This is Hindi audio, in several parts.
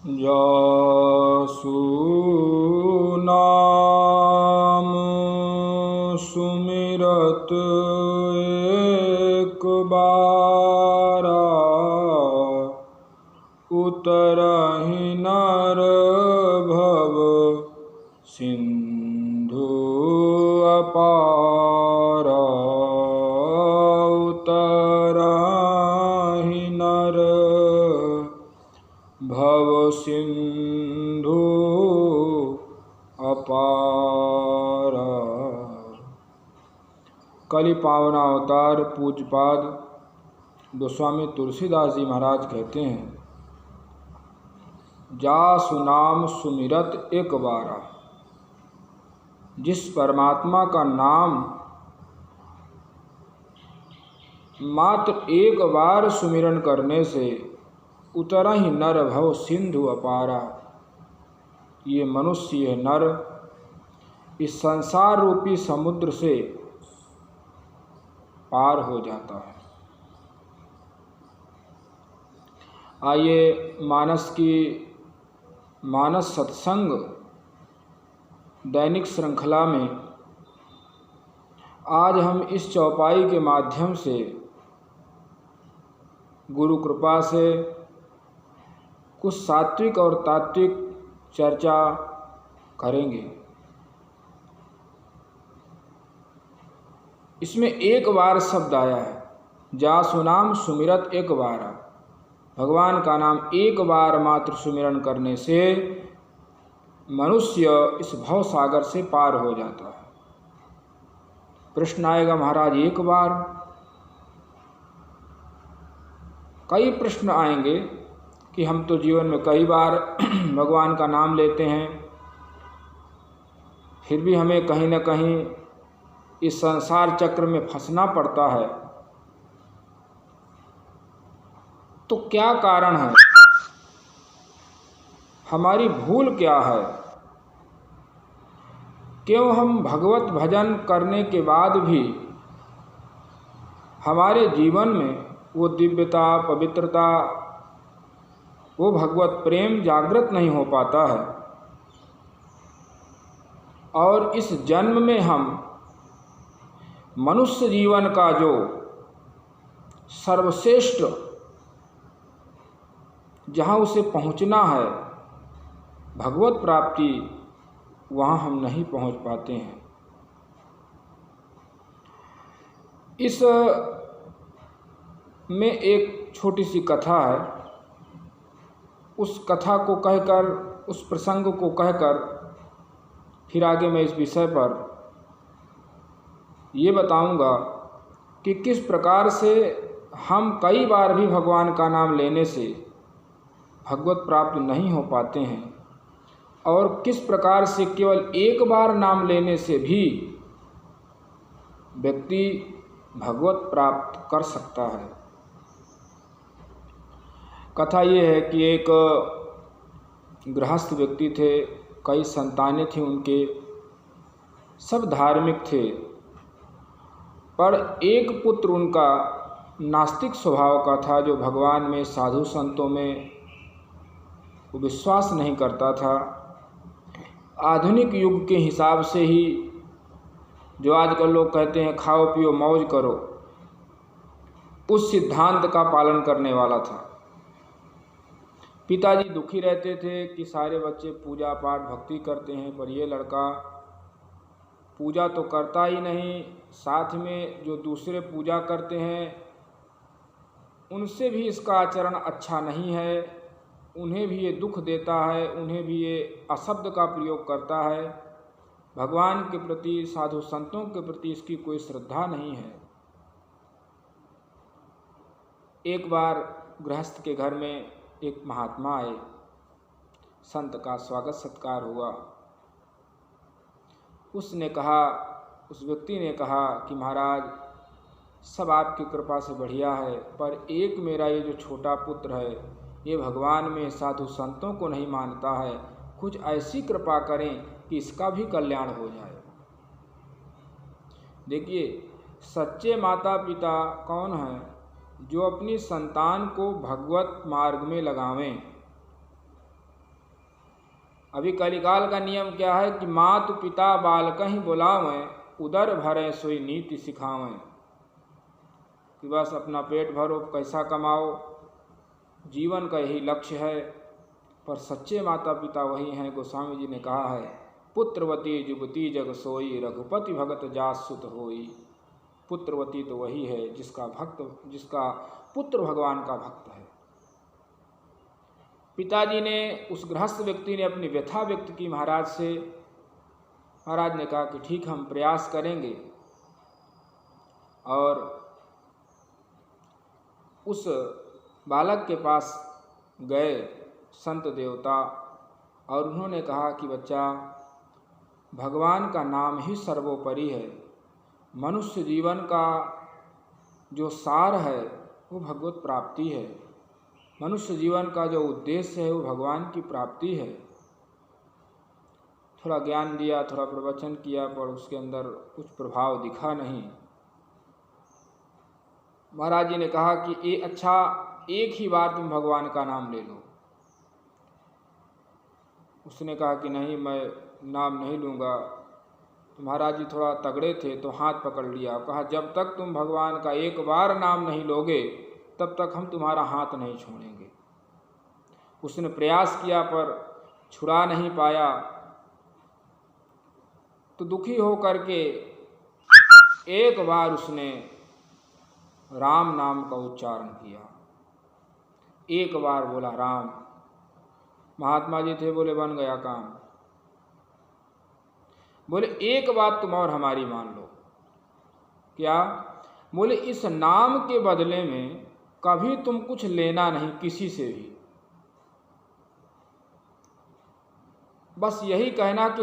जासु नाम सुमिरत एक बारा, उतरहि नर भव सिंधु अपारा। उतरहि नर भव सिंधु अपारा। कलि पावना अवतार पूज्यपाद गोस्वामी तुलसीदास जी महाराज कहते हैं, जासु नाम सुमिरत एक बारा। जिस परमात्मा का नाम मात्र एक बार सुमिरन करने से उतरहि नर भव सिंधु अपारा, ये मनुष्य, ये नर इस संसार रूपी समुद्र से पार हो जाता है। आइए मानस सत्संग दैनिक श्रृंखला में आज हम इस चौपाई के माध्यम से गुरु कृपा से कुछ सात्विक और तात्विक चर्चा करेंगे। इसमें एक बार शब्द आया है, जासु नाम सुमिरत एक बार। भगवान का नाम एक बार मात्र सुमिरन करने से मनुष्य इस भव सागर से पार हो जाता है। प्रश्न आएगा, महाराज एक बार? कई प्रश्न आएंगे कि हम तो जीवन में कई बार भगवान का नाम लेते हैं, फिर भी हमें कहीं न कहीं इस संसार चक्र में फंसना पड़ता है। तो क्या कारण है? हमारी भूल क्या है? क्यों हम भगवत भजन करने के बाद भी हमारे जीवन में वो दिव्यता, पवित्रता, वो भगवत प्रेम जागृत नहीं हो पाता है? और इस जन्म में हम मनुष्य जीवन का जो सर्वश्रेष्ठ, जहाँ उसे पहुँचना है भगवत प्राप्ति, वहाँ हम नहीं पहुँच पाते हैं। इस में एक छोटी सी कथा है। उस कथा को कहकर, उस प्रसंग को कहकर फिर आगे मैं इस विषय पर ये बताऊंगा कि किस प्रकार से हम कई बार भी भगवान का नाम लेने से भगवत प्राप्त नहीं हो पाते हैं, और किस प्रकार से केवल एक बार नाम लेने से भी व्यक्ति भगवत प्राप्त कर सकता है। कथा ये है कि एक गृहस्थ व्यक्ति थे, कई संतानें थीं उनके, सब धार्मिक थे, पर एक पुत्र उनका नास्तिक स्वभाव का था, जो भगवान में, साधु संतों में वो विश्वास नहीं करता था। आधुनिक युग के हिसाब से ही, जो आजकल लोग कहते हैं खाओ पियो मौज करो, उस सिद्धांत का पालन करने वाला था। पिताजी दुखी रहते थे कि सारे बच्चे पूजा पाठ भक्ति करते हैं, पर ये लड़का पूजा तो करता ही नहीं, साथ में जो दूसरे पूजा करते हैं उनसे भी इसका आचरण अच्छा नहीं है, उन्हें भी ये दुख देता है, उन्हें भी ये अशब्द का प्रयोग करता है। भगवान के प्रति, साधु संतों के प्रति इसकी कोई श्रद्धा नहीं है। एक बार गृहस्थ के घर में एक महात्मा आए, संत का स्वागत सत्कार हुआ। उसने कहा, उस व्यक्ति ने कहा कि महाराज सब आपकी कृपा से बढ़िया है, पर एक मेरा ये जो छोटा पुत्र है, ये भगवान में, साधु संतों को नहीं मानता है, कुछ ऐसी कृपा करें कि इसका भी कल्याण हो जाए। देखिए, सच्चे माता पिता कौन हैं? जो अपनी संतान को भगवत मार्ग में लगावें, अभी कलिकाल का नियम क्या है कि मातु पिता बाल कहीं बुलावें, उदर भरें सोई नीति सिखावें, कि बस अपना पेट भरो, पैसा कमाओ, जीवन का यही लक्ष्य है। पर सच्चे माता पिता वही हैं। गोस्वामी जी ने कहा है, पुत्रवती जुबती जग सोई, रघुपति भगत जास सुत होई। पुत्रवती तो वही है जिसका पुत्र भगवान का भक्त है। पिताजी ने, उस गृहस्थ व्यक्ति ने अपनी व्यथा व्यक्त की महाराज से। महाराज ने कहा कि ठीक, हम प्रयास करेंगे। और उस बालक के पास गए संत देवता, और उन्होंने कहा कि बच्चा, भगवान का नाम ही सर्वोपरि है। मनुष्य जीवन का जो सार है वो भगवत प्राप्ति है। मनुष्य जीवन का जो उद्देश्य है वो भगवान की प्राप्ति है। थोड़ा ज्ञान दिया, थोड़ा प्रवचन किया, पर उसके अंदर कुछ प्रभाव दिखा नहीं। महाराज जी ने कहा कि अच्छा, एक ही बार तुम भगवान का नाम ले लो। उसने कहा कि नहीं, मैं नाम नहीं लूँगा। तो महाराज जी थोड़ा तगड़े थे, तो हाथ पकड़ लिया, कहा जब तक तुम भगवान का एक बार नाम नहीं लोगे तब तक हम तुम्हारा हाथ नहीं छोड़ेंगे। उसने प्रयास किया पर छुड़ा नहीं पाया, तो दुखी होकर के एक बार उसने राम नाम का उच्चारण किया। एक बार बोला राम। महात्मा जी थे, बोले बन गया काम। बोले एक बात तुम और हमारी मान लो। क्या? बोले इस नाम के बदले में कभी तुम कुछ लेना नहीं किसी से भी। बस यही कहना कि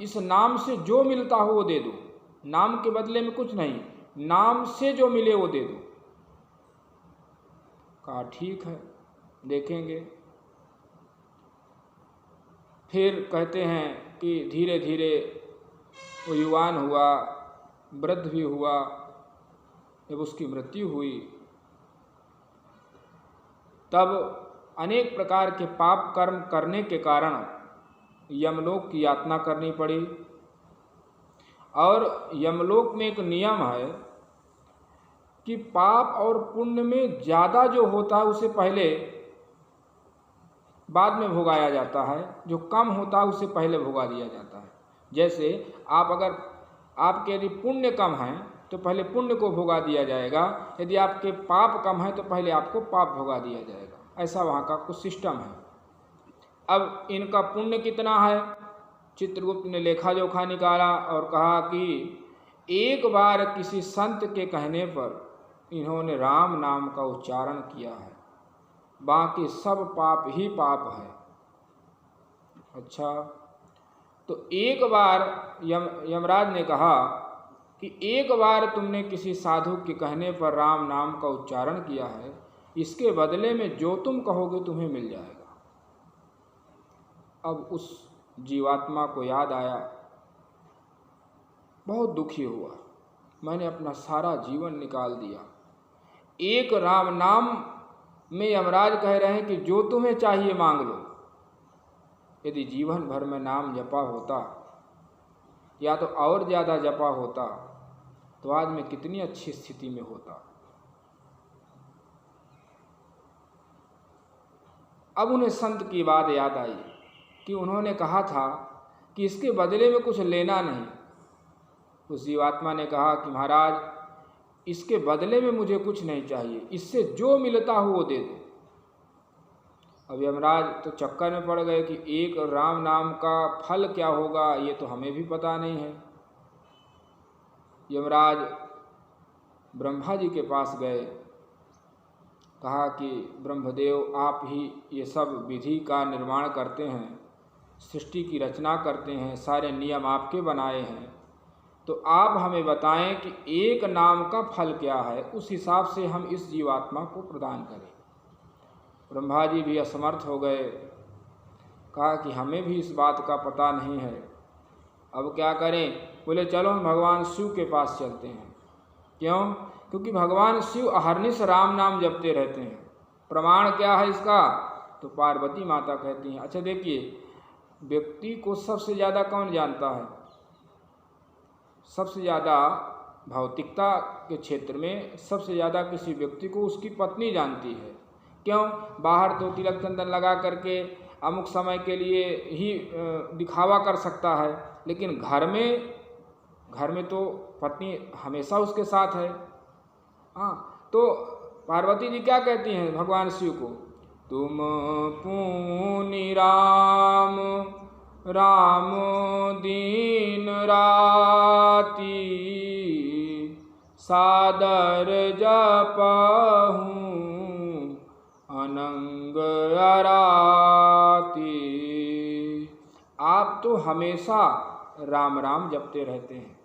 इस नाम से जो मिलता हो वो दे दो। नाम के बदले में कुछ नहीं, नाम से जो मिले वो दे दो। कहा ठीक है, देखेंगे। फिर कहते हैं कि धीरे धीरे वो युवान हुआ, वृद्ध भी हुआ। जब उसकी मृत्यु हुई तब अनेक प्रकार के पाप कर्म करने के कारण यमलोक की यातना करनी पड़ी। और यमलोक में एक नियम है कि पाप और पुण्य में ज़्यादा जो होता है उसे पहले बाद में भोगाया जाता है, जो कम होता है उसे पहले भोगा दिया जाता है। जैसे आपके यदि पुण्य कम है तो पहले पुण्य को भोगा दिया जाएगा, यदि आपके पाप कम है तो पहले आपको पाप भोगा दिया जाएगा। ऐसा वहाँ का कुछ सिस्टम है। अब इनका पुण्य कितना है, चित्रगुप्त ने लेखा जोखा निकाला और कहा कि एक बार किसी संत के कहने पर इन्होंने राम नाम का उच्चारण किया है, बाकी सब पाप ही पाप है। अच्छा, तो एक बार यमराज ने कहा कि एक बार तुमने किसी साधु के कहने पर राम नाम का उच्चारण किया है, इसके बदले में जो तुम कहोगे तुम्हें मिल जाएगा। अब उस जीवात्मा को याद आया, बहुत दुखी हुआ, मैंने अपना सारा जीवन निकाल दिया। एक राम नाम में यमराज कह रहे हैं कि जो तुम्हें चाहिए मांग लो। यदि जीवन भर में नाम जपा होता या तो और ज़्यादा जपा होता तो आज मैं कितनी अच्छी स्थिति में होता। अब उन्हें संत की बात याद आई कि उन्होंने कहा था कि इसके बदले में कुछ लेना नहीं। उस जीवात्मा ने कहा कि महाराज, इसके बदले में मुझे कुछ नहीं चाहिए, इससे जो मिलता हो वो दे दो। अब यमराज तो चक्कर में पड़ गए कि एक राम नाम का फल क्या होगा ये तो हमें भी पता नहीं है। यमराज ब्रह्मा जी के पास गए, कहा कि ब्रह्मदेव आप ही ये सब विधि का निर्माण करते हैं, सृष्टि की रचना करते हैं, सारे नियम आपके बनाए हैं, तो आप हमें बताएं कि एक नाम का फल क्या है, उस हिसाब से हम इस जीवात्मा को प्रदान करें। ब्रह्मा जी भी असमर्थ हो गए, कहा कि हमें भी इस बात का पता नहीं है, अब क्या करें। बोले चलो हम भगवान शिव के पास चलते हैं। क्यों? क्योंकि भगवान शिव अहरनिश राम नाम जपते रहते हैं। प्रमाण क्या है इसका? तो पार्वती माता कहती हैं, अच्छा देखिए, व्यक्ति को सबसे ज़्यादा कौन जानता है? सबसे ज़्यादा भौतिकता के क्षेत्र में सबसे ज़्यादा किसी व्यक्ति को उसकी पत्नी जानती है। क्यों? बाहर तो तिलक चंदन लगा करके अमुक समय के लिए ही दिखावा कर सकता है, लेकिन घर में तो पत्नी हमेशा उसके साथ है। हाँ, तो पार्वती जी क्या कहती हैं भगवान शिव को? तुम पुनि राम राम दीन राती, सादर जपहूँ अनंग अराती। आप तो हमेशा राम राम जपते रहते हैं।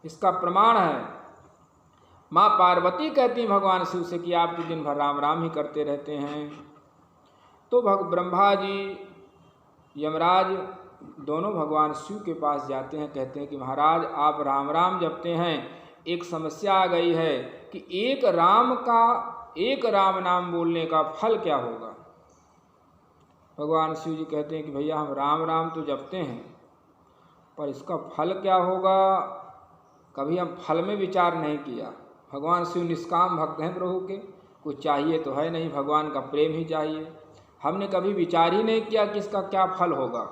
इसका प्रमाण है माँ पार्वती कहती हैं भगवान शिव से कि आप तो दिन भर राम राम ही करते रहते हैं। तो ब्रह्मा जी, यमराज दोनों भगवान शिव के पास जाते हैं, कहते हैं कि महाराज आप राम राम जपते हैं, एक समस्या आ गई है कि एक राम नाम बोलने का फल क्या होगा? भगवान शिव जी कहते हैं कि भैया हम राम राम तो जपते हैं, पर इसका फल क्या होगा कभी हम फल में विचार नहीं किया। भगवान शिव निष्काम भक्त हैं प्रभु के, कुछ चाहिए तो है नहीं, भगवान का प्रेम ही चाहिए। हमने कभी विचार ही नहीं किया कि इसका क्या फल होगा।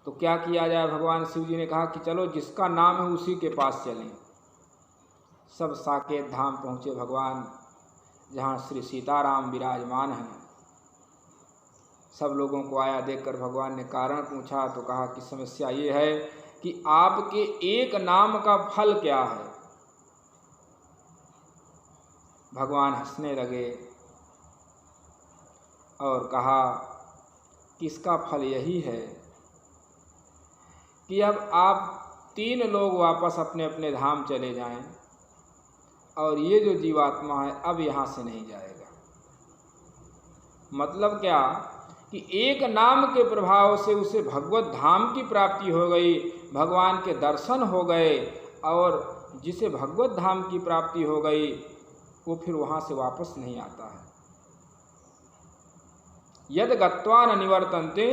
तो क्या किया जाए? भगवान शिव जी ने कहा कि चलो जिसका नाम है उसी के पास चलें। सब साकेत धाम पहुँचे भगवान, जहाँ श्री सीताराम विराजमान हैं। सब लोगों को आया देखकर भगवान ने कारण पूछा तो कहा कि समस्या ये है कि आपके एक नाम का फल क्या है? भगवान हंसने लगे और कहा कि इसका फल यही है कि अब आप 3 लोग वापस अपने अपने धाम चले जाएं और ये जो जीवात्मा है अब यहाँ से नहीं जाएगा। मतलब क्या कि एक नाम के प्रभाव से उसे भगवत धाम की प्राप्ति हो गई, भगवान के दर्शन हो गए, और जिसे भगवत धाम की प्राप्ति हो गई वो फिर वहाँ से वापस नहीं आता है। यद गत्वा न निवर्तन्ते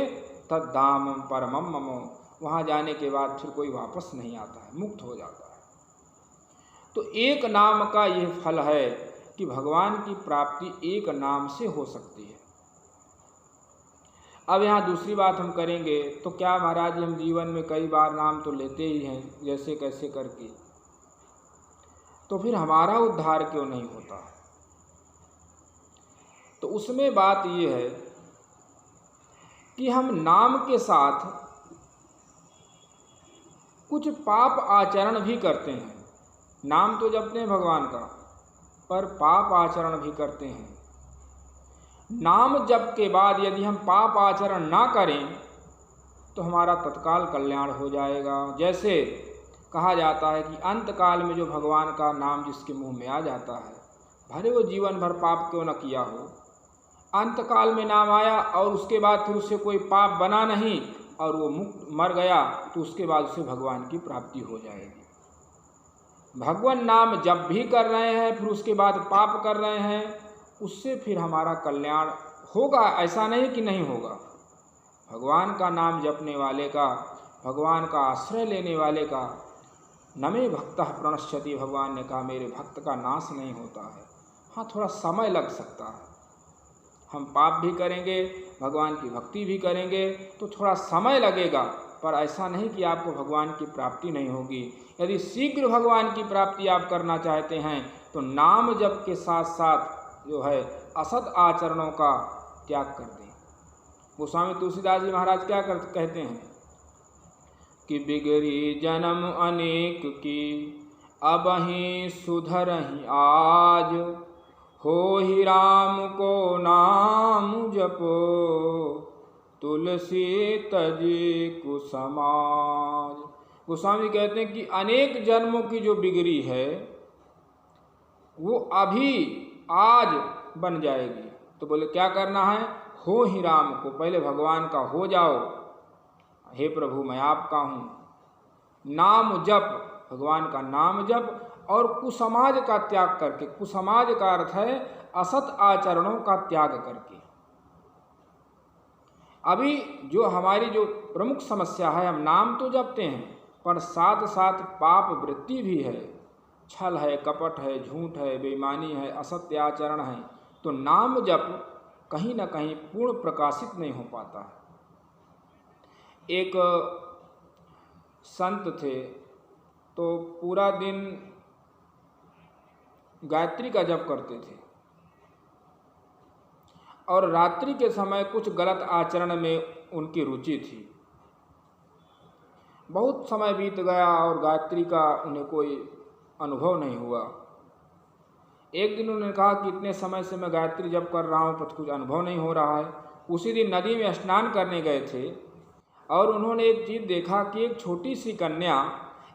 तद धामम परमम ममो, वहाँ जाने के बाद फिर कोई वापस नहीं आता है, मुक्त हो जाता है। तो एक नाम का ये फल है कि भगवान की प्राप्ति एक नाम से हो सकती है। अब यहाँ दूसरी बात हम करेंगे तो क्या महाराज हम जीवन में कई बार नाम तो लेते ही हैं जैसे कैसे करके, तो फिर हमारा उद्धार क्यों नहीं होता? तो उसमें बात ये है कि हम नाम के साथ कुछ पाप आचरण भी करते हैं। नाम तो जपते हैं भगवान का, पर पाप आचरण भी करते हैं। नाम जप के बाद यदि हम पाप आचरण ना करें तो हमारा तत्काल कल्याण हो जाएगा। जैसे कहा जाता है कि अंत काल में जो भगवान का नाम जिसके मुंह में आ जाता है, भले वो जीवन भर पाप क्यों न किया हो, अंत काल में नाम आया और उसके बाद फिर उससे कोई पाप बना नहीं और वो मुक्त मर गया, तो उसके बाद उसे भगवान की प्राप्ति हो जाएगी। भगवान नाम जप भी कर रहे हैं फिर उसके बाद पाप कर रहे हैं, उससे फिर हमारा कल्याण होगा, ऐसा नहीं कि नहीं होगा। भगवान का नाम जपने वाले का, भगवान का आश्रय लेने वाले का न मे भक्तः प्रणश्यति, भगवान ने कहा मेरे भक्त का नाश नहीं होता है। हाँ, थोड़ा समय लग सकता है, हम पाप भी करेंगे भगवान की भक्ति भी करेंगे तो थोड़ा समय लगेगा, पर ऐसा नहीं कि आपको भगवान की प्राप्ति नहीं होगी। यदि शीघ्र भगवान की प्राप्ति आप करना चाहते हैं तो नाम जप के साथ साथ जो है असत आचरणों का त्याग कर दें। गोस्वामी तुलसीदास जी महाराज क्या कहते हैं कि बिगड़ी जन्म अनेक की अबहि सुधरहि आज, हो ही राम को नाम जपो तुलसी तजी कुसमाज। गोस्वामी कहते हैं कि अनेक जन्मों की जो बिगड़ी है वो अभी आज बन जाएगी। तो बोले क्या करना है? हो ही राम को, पहले भगवान का हो जाओ, हे प्रभु मैं आपका हूँ। नाम जप, भगवान का नाम जप, और कुसमाज का त्याग करके, कुसमाज का अर्थ है असत आचरणों का त्याग करके। अभी जो हमारी जो प्रमुख समस्या है, हम नाम तो जपते हैं पर साथ साथ पाप वृत्ति भी है, छल है, कपट है, झूठ है, बेईमानी है, असत्य आचरण है। तो नाम जप कहीं ना कहीं पूर्ण प्रकाशित नहीं हो पाता है। एक संत थे तो पूरा दिन गायत्री का जप करते थे और रात्रि के समय कुछ गलत आचरण में उनकी रुचि थी। बहुत समय बीत गया और गायत्री का उन्हें कोई अनुभव नहीं हुआ। एक दिन उन्होंने कहा कि इतने समय से मैं गायत्री जप कर रहा हूँ पर कुछ अनुभव नहीं हो रहा है। उसी दिन नदी में स्नान करने गए थे और उन्होंने एक चीज़ देखा कि एक छोटी सी कन्या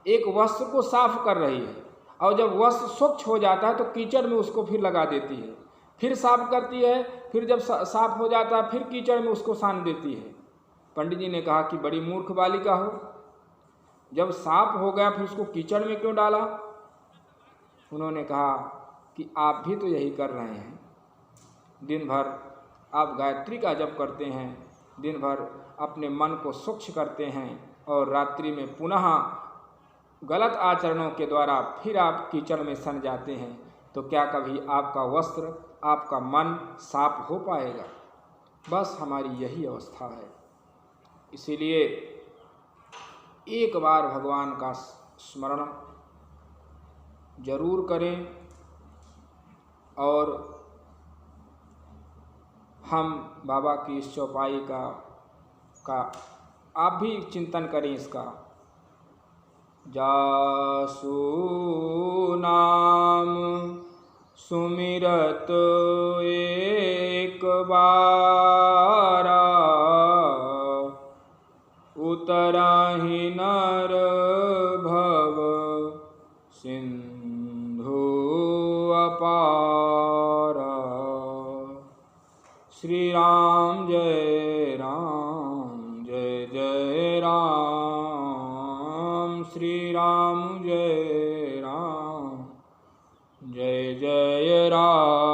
एक वस्त्र को साफ कर रही है और जब वस्त्र स्वच्छ हो जाता है तो कीचड़ में उसको फिर लगा देती है, फिर साफ करती है, फिर जब साफ हो जाता है फिर कीचड़ में उसको सान देती है। पंडित जी ने कहा कि बड़ी मूर्ख बालिका हो, जब साफ हो गया फिर उसको कीचड़ में क्यों डाला? उन्होंने कहा कि आप भी तो यही कर रहे हैं। दिन भर आप गायत्री का जप करते हैं, दिन भर अपने मन को स्वच्छ करते हैं और रात्रि में पुनः गलत आचरणों के द्वारा फिर आप कीचड़ में सन जाते हैं। तो क्या कभी आपका वस्त्र, आपका मन साफ हो पाएगा? बस हमारी यही अवस्था है। इसीलिए एक बार भगवान का स्मरण जरूर करें और हम बाबा की इस चौपाई का आप भी चिंतन करें इसका। जासु नाम सुमिरत एक बारा, उतराहि नर भव सिंधु अपारा। श्री राम जय राम, जय जय राम। श्री राम जय राम, जय जय राम।